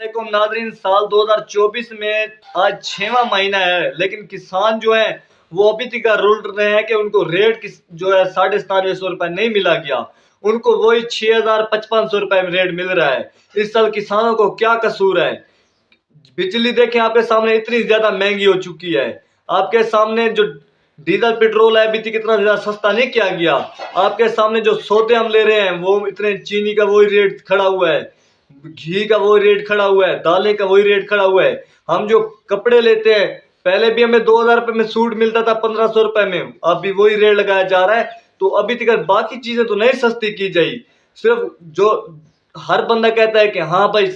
वालेकुम नादरीन, साल 2024 में आज 6वां महीना है, लेकिन किसान जो है वो अभी तक रुल रहे हैं कि उनको रेट जो है 9750 रुपये नहीं मिला गया। उनको वही 6500 रुपये में रेट मिल रहा है। इस साल किसानों को क्या कसूर है? बिजली देखें आपके सामने इतनी ज्यादा महंगी हो चुकी है। आपके सामने जो डीजल पेट्रोल है अभी तक इतना ज्यादा सस्ता नहीं किया गया। आपके सामने जो सौदे हम ले रहे हैं वो इतने, चीनी का वही रेट खड़ा हुआ है, घी का वही रेट खड़ा हुआ है, दालें का वही रेट खड़ा हुआ है। हम जो कपड़े लेते हैं, पहले भी हमें 2000 रुपये में सूट मिलता था 1500 रुपये में, अब भी वही रेट लगाया जा रहा है। तो अभी तक बाकी चीजें तो नहीं सस्ती की जाई। सिर्फ जो हर बंदा कहता है कि हाँ भाई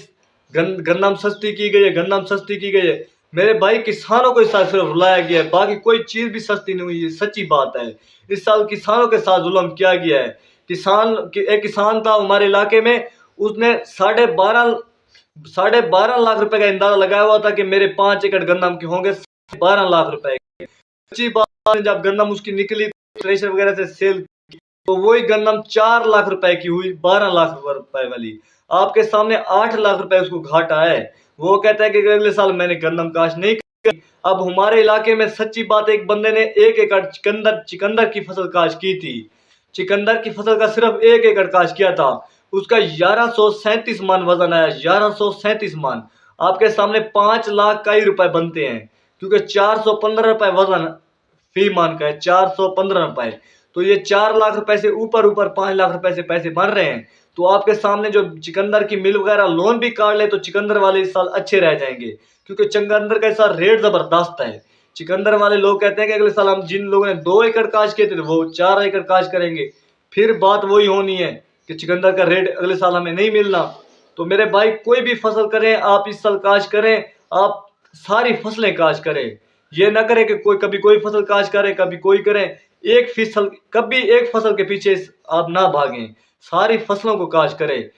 गंदम सस्ती की गई है, गंदम सस्ती की गई है। मेरे भाई किसानों को इस साल सिर्फ रुलाया गया है, बाकी कोई चीज भी सस्ती नहीं हुई है। सच्ची बात है, इस साल किसानों के साथ जुल्म किया गया है। एक किसान था हमारे इलाके में, उसने 12.5 लाख रुपए का अंदाजा लगाया हुआ था कि मेरे 5 एकड़ गंदम के होंगे 12 लाख रुपए। सच्ची बात है, जब गंदम उसकी निकली थ्रेशर वगैरह से सेल, तो वही गंदम 4 लाख रुपए की हुई, 12 लाख रुपए वाली। आपके सामने 8 लाख रुपए उसको घाटा है। वो कहता है कि अगले साल मैंने गंदम काश नहीं की। अब हमारे इलाके में सच्ची बात है, एक बंदे ने 1 एकड़ चिकंदर की फसल काश की थी। चिकंदर की फसल का सिर्फ 1 एकड़ काश किया था, उसका 1137 मन वजन आया, 1137 मन। आपके सामने 5 लाख का ही रुपए बनते हैं, क्योंकि 415 रुपए वजन फी मान का है, 415 रुपए। तो ये 4 लाख रुपए से ऊपर ऊपर 5 लाख रुपए से पैसे बन रहे हैं। तो आपके सामने जो चिकंदर की मिल वगैरह लोन भी काट ले तो चिकंदर वाले इस साल अच्छे रह जाएंगे, क्योंकि चिकंदर का इस साल रेट जबरदस्त है। चिकंदर वाले लोग कहते हैं कि अगले साल हम, जिन लोगों ने 2 एकड़ काश किए थे वो 4 एकड़ काश करेंगे। फिर बात वही होनी है कि चिकंदर का रेट अगले साल हमें नहीं मिलना। तो मेरे भाई, कोई भी फसल करें आप, इस साल काश करें, आप सारी फसलें काश करें। ये ना करें कि कभी कोई फसल काश करें कभी कोई करें। कभी एक फसल के पीछे आप ना भागें, सारी फसलों को काश करें।